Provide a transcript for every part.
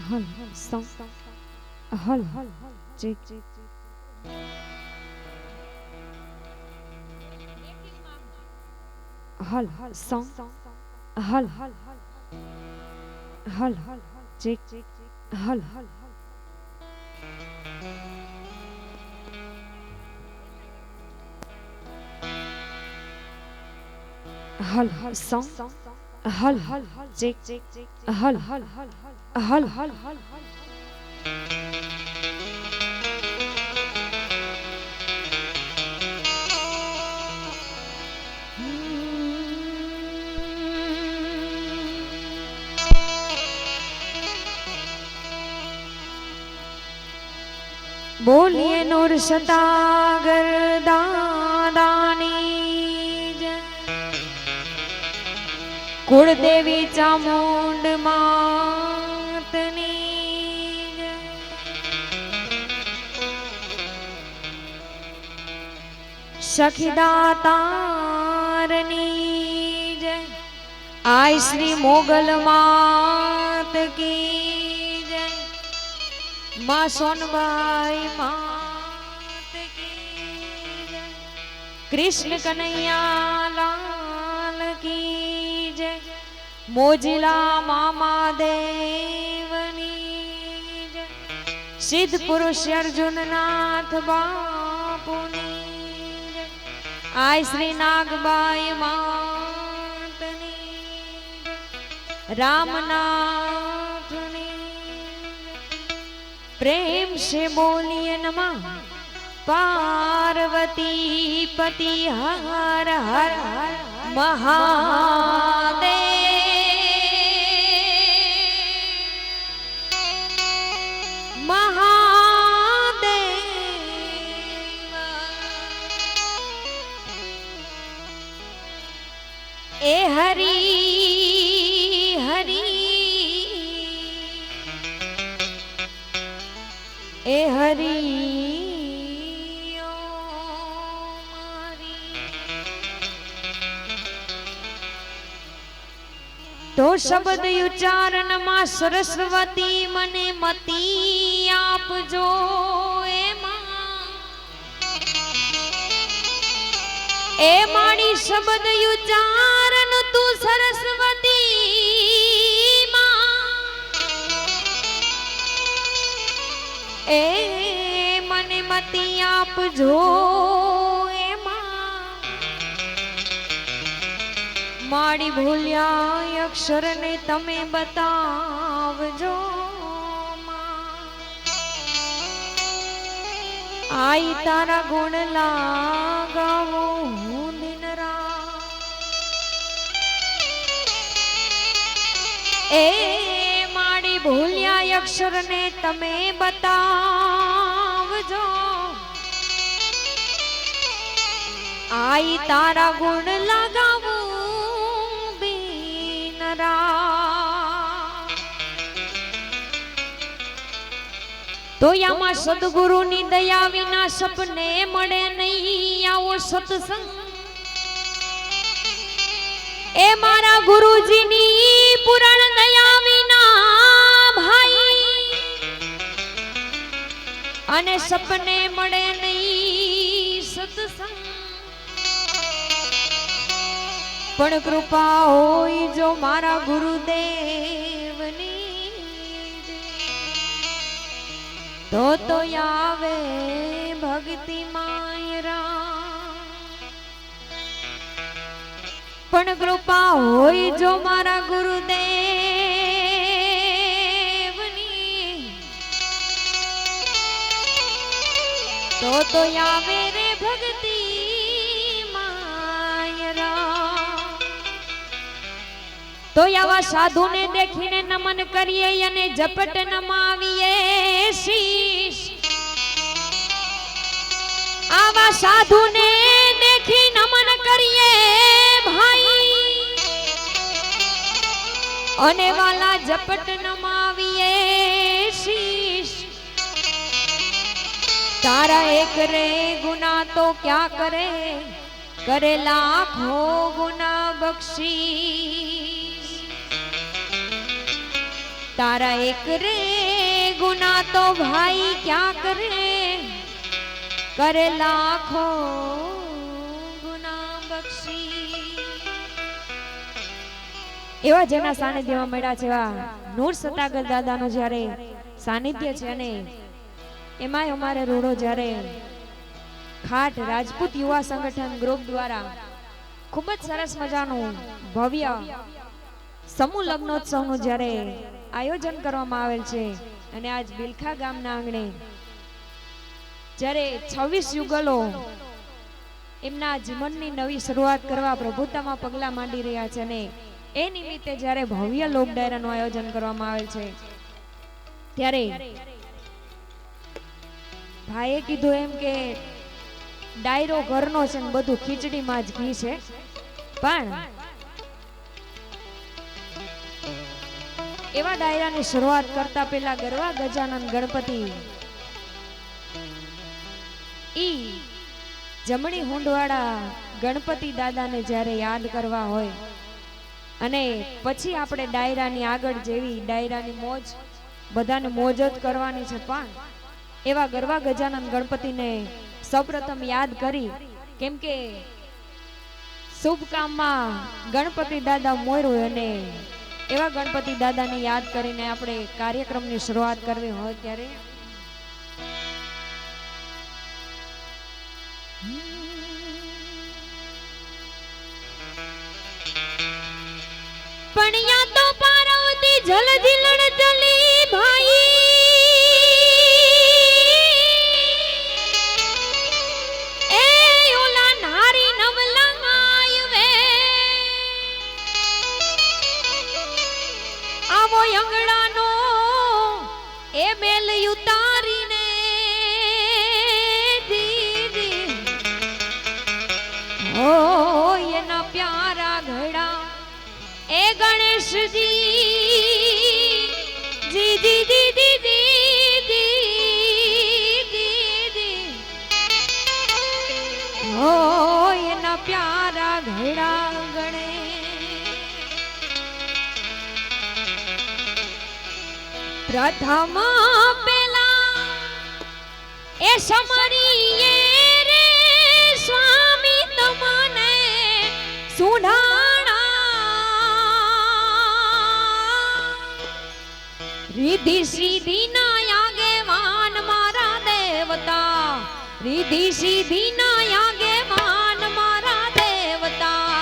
હલ સમ હલ ચેક હલ સમ હલ ચેક હલ સમ હલ ચેક હલ बोलिए नूर सतागर दादानी जय। कुलदेवी चामुंड मातनी जय। सखीदातारनी जय। आय श्री मोगल मात की जय। माँ सोनबाई मात की जय। कृष्ण कन्हैया लाल की जय। मोजिला मामा देवनी जय। सिद्ध पुरुष अर्जुन नाथ बापुनी जय। आय श्री नागबाई मातनी जय। रामनाथनी प्रेम से बोलिए नमः पार्वती पति हर हर महादेव। ए हरि हरि ए हरि तो शब्द उच्चारण मां सरस्वती मने मती आप जो ए माड़ी शब्द उच्चारण तू सरस्वती ए मने मती आप जो माड़ी भूलिया अक्षर ने तमे बतावजो आई तारा गुण लगावो हूँ दिन रात। ए माड़ी भूलिया अक्षर ने तमे बतावजो आई तारा गुण लगावो तो यामा सदगुरु नी दया विना सपने मळे नहीं आवो सत्संग। ए मारा गुरुजी नी पुराण दया विना भाई अने सपने मळे नहीं सत्संग। पण कृपा होई जो मारा गुरुदेवनी तो यावे भक्ति मायरा। पण कृपा होई जो मारा गुरुदेवनी तो यावे रे भक्ति मायरा। तो यावा साधु ने देखीने नमन करिए अने झपट नमावीए शीश। आवा साधु ने देखी नमन करिए भाई अने वाला झपट नमावीए शीश। तारा एक रे गुना तो क्या करे करे लाखों गुना बख्शी। तारा एक रे गुना तो भाई क्या करे, करे लाखों गुना बख्शी। एवा जेना सानिध्यમાં મળ્યા છે એવા નૂર સતાગર દાદાનો જ્યારે સાનિધ્ય છે અને એમાંય અમારે રોડો જ્યારે ખાટ રાજપૂત યુવા સંગઠન ગ્રુપ દ્વારા ખૂબ જ સરસ મજાનું ભવ્ય સમૂહ લગ્નોત્સવનું જ્યારે આયોજન કરવામાં આવેલ છે અને આજ બિલખા ગામના આંગણે જ્યારે 26 યુગલો એમના જીવનની નવી શરૂઆત કરવા પ્રભુતામાં પગલા માંડી રહ્યા છે અને એ નિમિત્તે જ્યારે ભવ્ય લોક ડાયરાનું આયોજન કરવામાં આવેલ છે ત્યારે ભાઈએ કીધું એમ કે ડાયરો ઘરનો છે ને બધું ખીચડીમાં જ ઘી છે, પણ એવા ડાયરાની શરૂઆત કરતા પહેલા ગરવા ગજાનન ગણપતિ ઈ જમણી હુંડવાળા ગણપતિ દાદાને જ્યારે યાદ કરવા હોય અને પછી આપણે ડાયરાની આગળ જેવી ડાયરાની મોજ બધાને મોજ જ કરવાની છે, પણ એવા ગરવા ગજાનન ગણપતિને સૌપ્રથમ યાદ કરી, કેમ કે શુભ કામમાં ગણપતિ દાદા મોર્યું અને એવા ગણપતિ દાદાને યાદ કરીને આપણે કાર્યક્રમની શરૂઆત કરવી હોય ત્યારે પણ યા તો પાર્વતી જલ જીલણ ચલી ભાઈ, એ ઓલા નારી નવલા આયવે આવો અંગડાનો એ બેલ ઉતારીને દીદી ઓ એના પ્યારા ઘડા એ ગણેશજી જી જી જી જી જી ઓ એના પ્યારા ઘડા ગણે પ્રથમ પેલા એ સમરીએ રે સ્વામી તમને સુઢાણા રીધિ સીધી ના આગેવાન મારા દેવતા, રીધિ સીધી ના આગેવાન મારા દેવતા,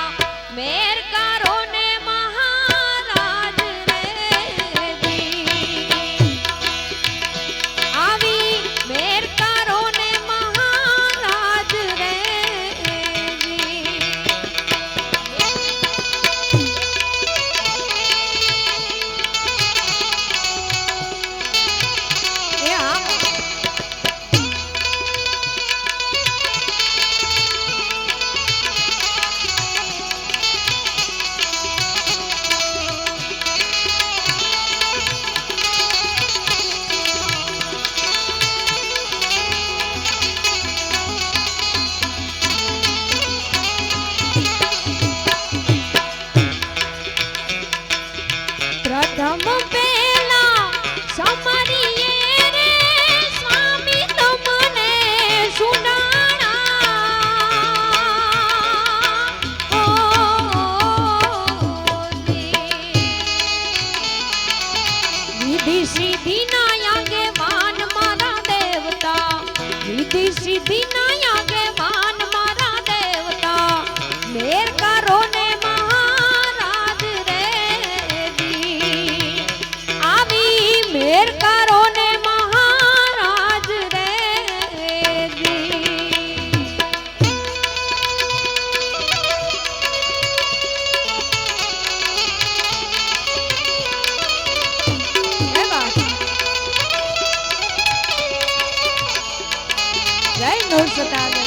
મેર કરો ને મહારાજ રે આવી મેર કરો ને મહારાજ રે સિદ્ધિ ના આગેવાન મારા દેવતા, મેર કરો ને મહારાજ રે આવી મેર કરો ને મહારાજ રે જય નૂર સતાગર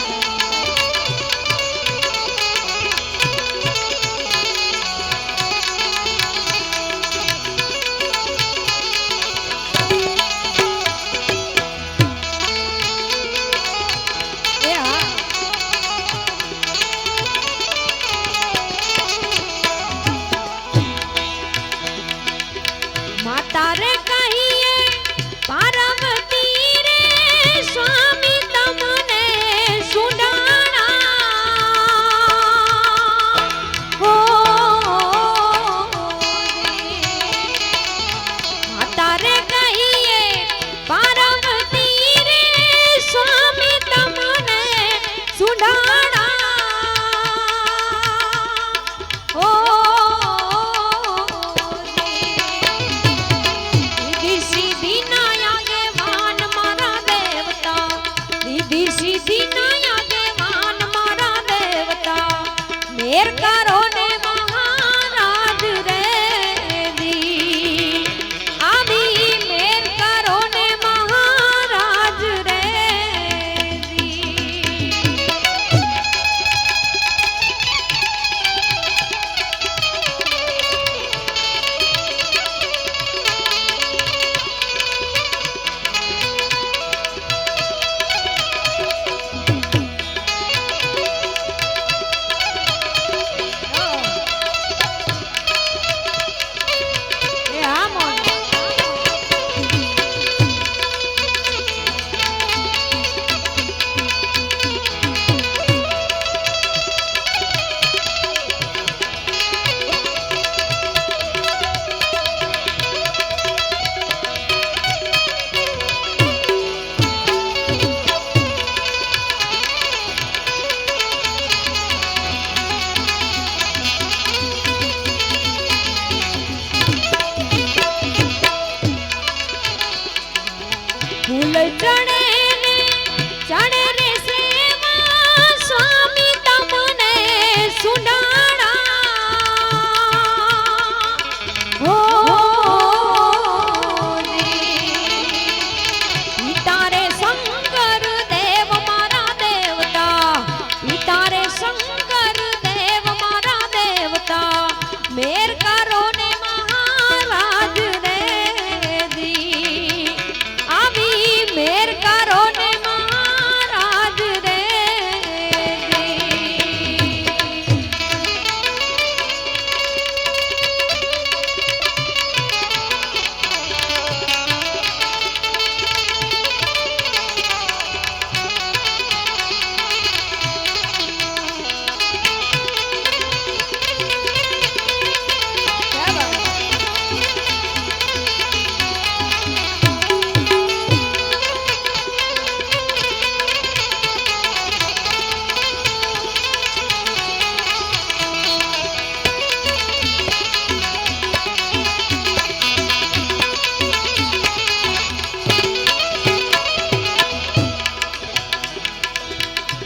કરો ને મહારાજ રે દી આવી મેર કરો ને મહારાજ રે દી ફૂલ ચડે ને ચડે રે સેવા સ્વામી તમને સુડાણા હો પિતારે શંકર દેવ મારા દેવતા પિતારે શંકર દેવ મારા દેવતા મેર કરો ને મહારાજ રે દી આવી મેર કરો ને મહારાજ રે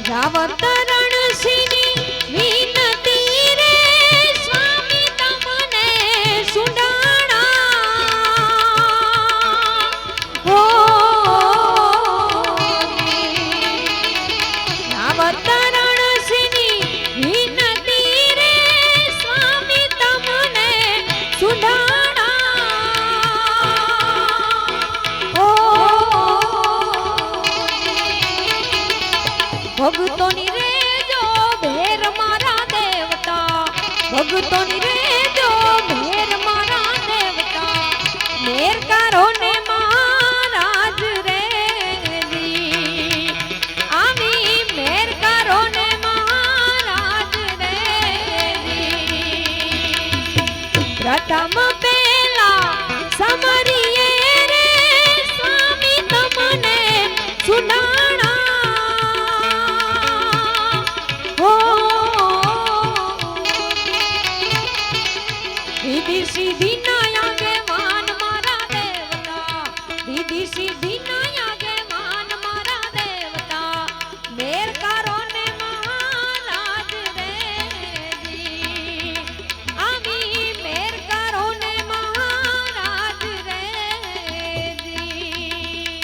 રાવતરણ સિંહની વિનતી રે સ્વામી તમને સુડાણા હો રાવતરણ સિંહની વિનતી રે સ્વામી તમને સુડાણા હો ભગતોની રેજો ભેર મારા દેવતા ભગતોની રેજો ભેર મારા દેવતા મેર કરો ને મહારાજ રે દી આવી મેર કરો ને મહારાજ રે દી પ્રથમ પેલા સમરીએ રે સ્વામી તમને સુનાણા રીધી સીધી ના આગેવાન મારા દેવતા રીધી સીધી ના આગેવાન મારા દેવતા મેર કરો ને મહારાજ રે દી આવી મેર કરો ને મહારાજ રે દી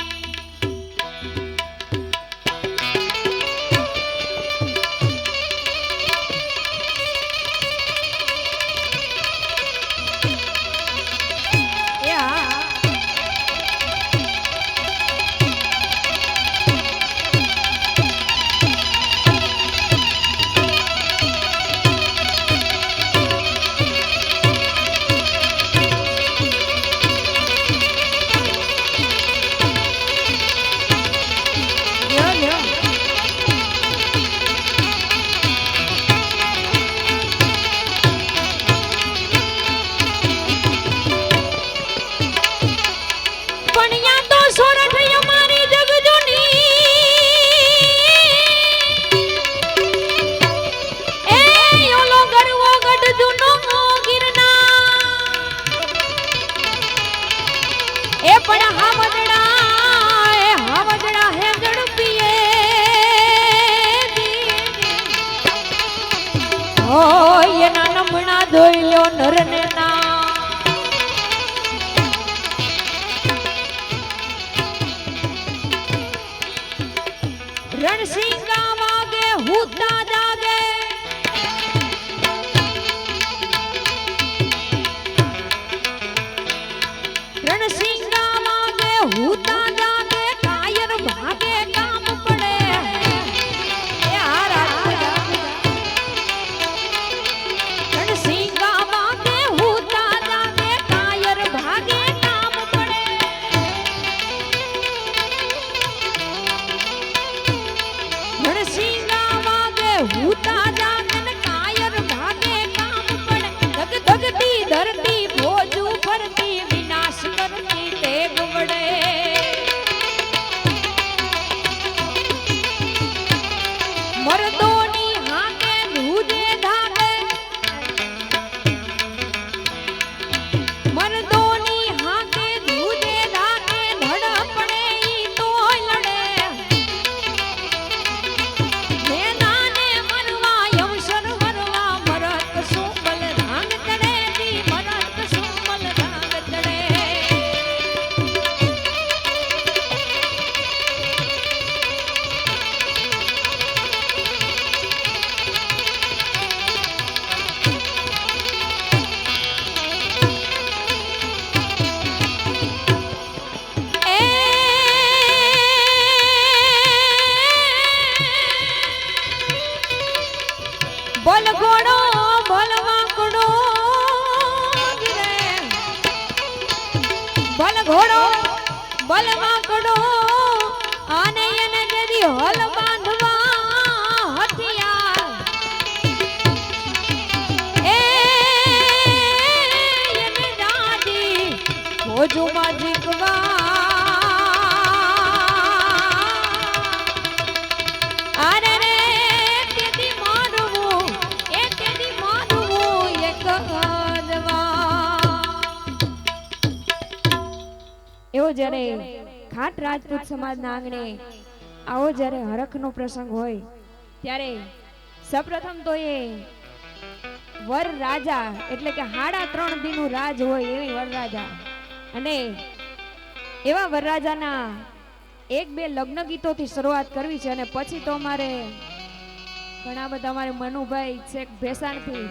એના નમણા ધોઈ લ્યો નરને ના રણસિંગા વાગે હુતા જાગે રણસિંગા વાગે હુતા જાગે કાયર ભાગે કામ પડે એ રણસિંગા વાગે હુતા જાગે કાયર ભાગે કામ પડે રણસિંગા વાગે હુતા જાગે કાયર ભાગે કામ પડે ધગ ધગતી ધરતી ભોજુ ફરતી વિનાશ કરતી તેગ વડે મરદોની હાકે ધૂજે ધાગે મરદોની હાકે ધૂજે ધાગે ધડ પડે ઈ તોય લડે મેદાને મરવા યવસર મરવા મરત સુમલ ધાંગ ચડે જી મરત સુમલ ધાંગ ચડે બોલ ઘોડો બોલ વાંકડો રે બોલ ઘોડો બોલ વાંકડો આને એને જરી હલ બાંધવા હથિયાર એને દાદી ભોજુમાં જીકવા આરે રે તેદી મારવું એ તેદી મારવું એક હદવા એવો જ્યારે ખાટ રાજપૂત સમાજના આંગણે આવો જ્યારે હરખનો પ્રસંગ હોય ત્યારે સૌપ્રથમ તો એ વર રાજા એટલે કે 3.5 દીનું રાજ હોય એવી વરરાજા અને એવા વરરાજાના 1-2 લગ્ન ગીતોથી શરૂઆત કરવી છે અને પછી તો અમારે ઘણા બધા અમારે મનુભાઈ છેક ભેસાણથી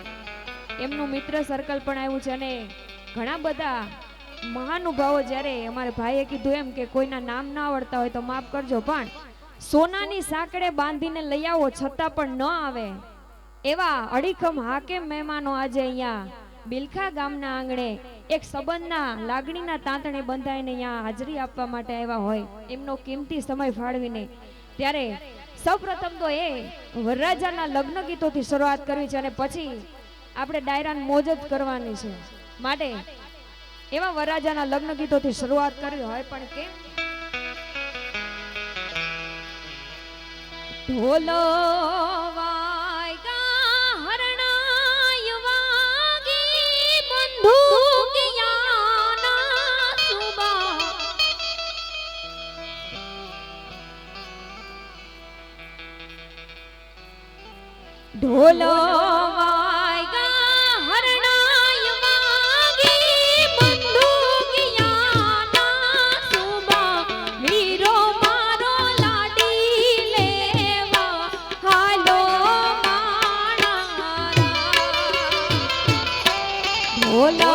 એમનું મિત્ર સર્કલ પણ આવ્યું છે અને ઘણા બધા મહાનુભાવો જ્યારે અમારે ભાઈએ કીધું એમ કે કોઈના નામ ના આવડતા હોય તો માફ કરજો પણ સોનાની સાંકળે બાંધીને લઈ આવો છતાં પણ ન આવે એવા અડીખમ હાકેમ મહેમાનો આજે અહીંયા બિલખા ગામના આંગણે એક સંબંધના લાગણીના તાંતણે બંધાઈને અહીંયા હાજરી આપવા માટે આવ્યા હોય એમનો કિંમતી સમય ફાળવીને ત્યારે સૌપ્રથમ તો એ વરરાજાના લગ્ન ગીતોથી શરૂઆત કરવી છે અને પછી આપણે ડાયરાની મોજ જ કરવાની છે માટે એવા વરરાજાના લગ્ન ગીતોથી શરૂઆત કરવી હોય પણ કેમ ઢોલો વાગ્યા હરણાય વાગી બંદૂકિયાના સુબા ઢોલો વાગ્યા હરણાય વાગી બંદૂકિયાના સુબા વીરો મારો લાડી લેવા હાલો માણા ઢોલો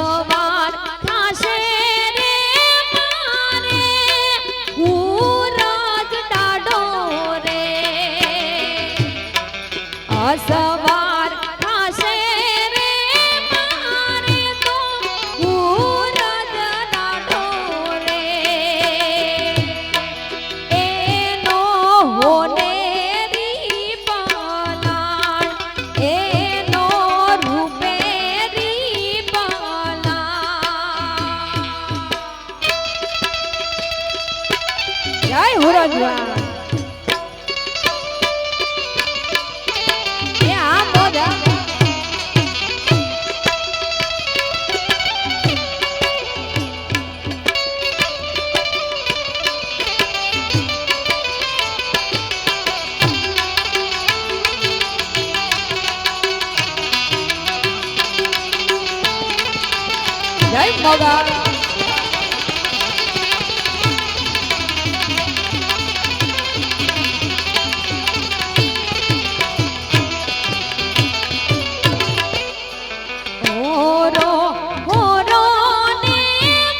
અસવાર થાશે રે મારે હુરજ ડાડો રે અસવાર થાશે રે મારે તો હુરજ ડાડો રે એનો હોને રી પલાણ એનો રૂપે રી પલાણ જય હુરજવા એ આ બોધા જય મોગા હોરો હોરો ને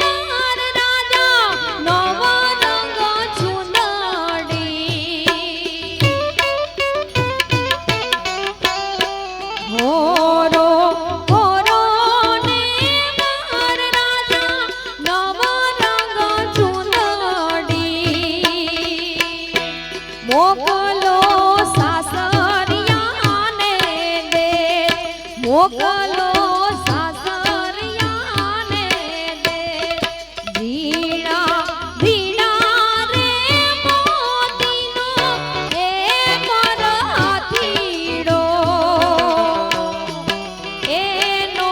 માર રાજા નવ રંગ ચુંદડી હોરો હોરો ને માર રાજા નવ રંગ ચુંદડી મોકલો સાસરિયાને દે મોકલો સાસરિયાને દે ઝીણા ઝીણા રે મોતીનો એ પર હાથીડો એનો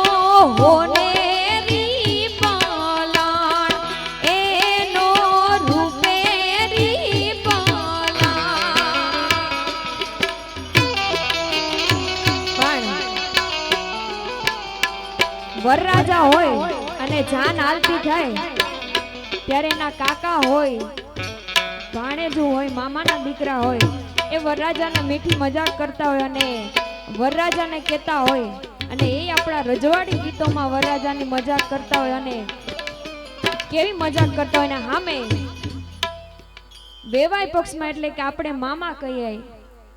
હોને રી પલાણ એનો રૂપે રી પલાણ પણ વરરાજા હોય અને જાન હાલતી થાય ત્યારે એના કાકા હોય ભાણેજુ હોય મામાના દીકરા હોય એ વરરાજાને મીઠી મજાક કરતા હોય અને વરરાજાને કહેતા હોય અને એ આપણા રજવાડી ગીતોમાં વરરાજાની મજાક કરતા હોય અને કેવી મજાક કરતા હોય ને સામે બેવાય પક્ષમાં એટલે કે આપણે મામા કહીએ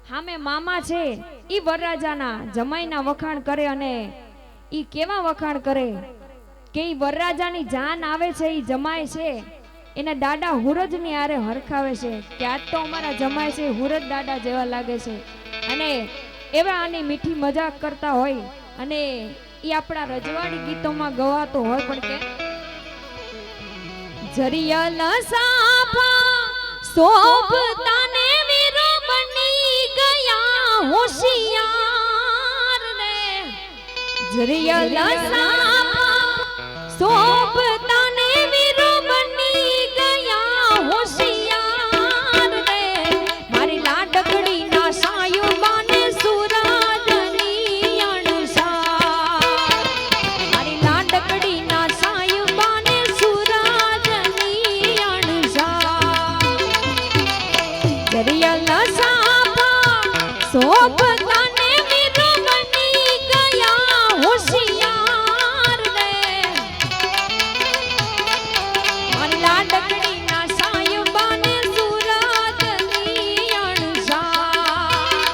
સામે મામા છે ઈ વરરાજાના જમાઈના વખાણ કરે અને ઈ કેવા વખાણ કરે કે ઈ વરરાજાની જાન આવે છે ઈ જમાય છે એને દાડા હુરજની આરે હરખાવે છે કે આજ તો અમારા જમાય છે હુરજ દાડા જેવા લાગે છે અને એવા આની મીઠી મજાક કરતા હોય અને ઈ આપણા રજવાડી ગીતોમાં ગવાતો હોય પણ કે જરિયલ સાફા શોભતાને વીરો બની ગયા હોશિયાર રે જરિયલ સાફા શોભતાને વીરો બની ગયા હોશિયાર રે મારી લાડકડી ના સાયું બાને સુરાજની અણસાર મારી લાડકડી ના સાયું બાને સુરાજની અણસાર જરિયલ સાફા શોભતાને વીરો બની ગયા હોશિયાર રે મારી લાડકડી ના સાયું બાને સુરાજની અણસાર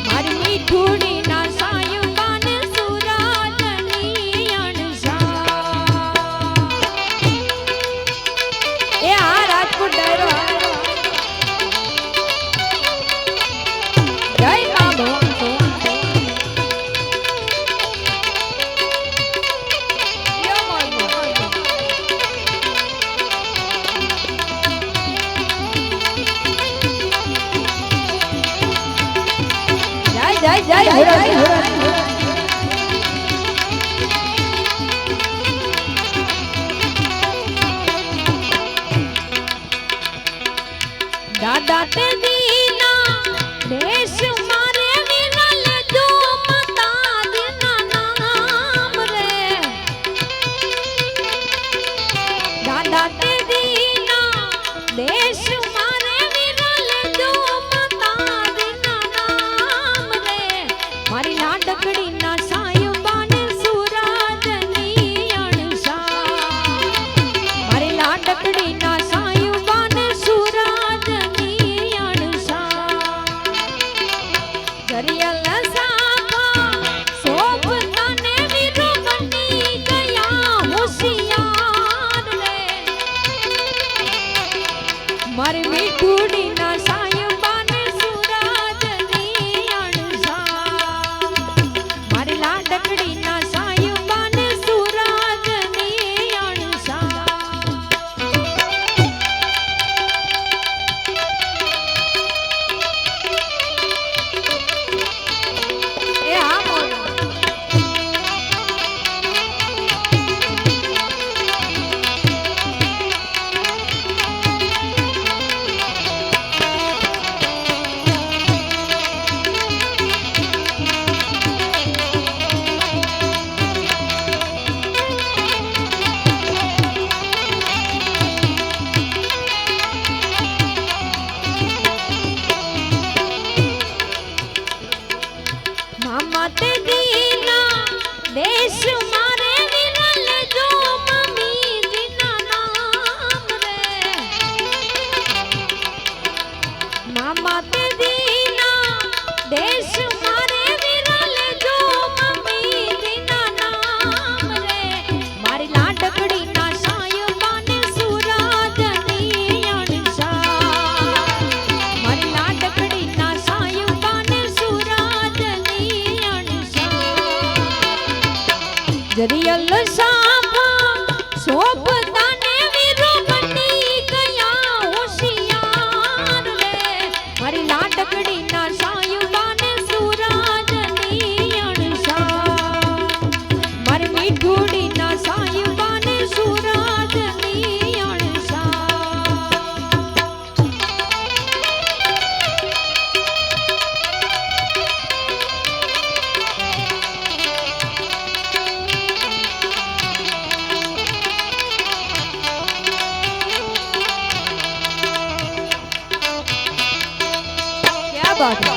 મારી મીઠુડી ના સાયું બાને સુરાજની અણસાર એ આ રાજકોટ ડાયરો જય બાબો જય જય જય દાદા તે દીના દેશ મારે વિનલ જો મતા દીના નામ રે દાદા તે દીના દેશ મારે વિનલ જો મતા દીના નામ રે મારી લાડકડી ના સાયું બાને સુરાજની લાડકડી ના સાયબાને સુરાધની અણસા મારી લાડકડી ના સાયબાને સુરાધની અણસા જરિયલ સાફા સોપતાને વીરો બની ગયા હોશિયાર રે મારી લાડકડી ના સાયબાને સુરાધની અણસા મારી મીઠુડી ના સાયબાને સુરાધની અણસા क्या बात है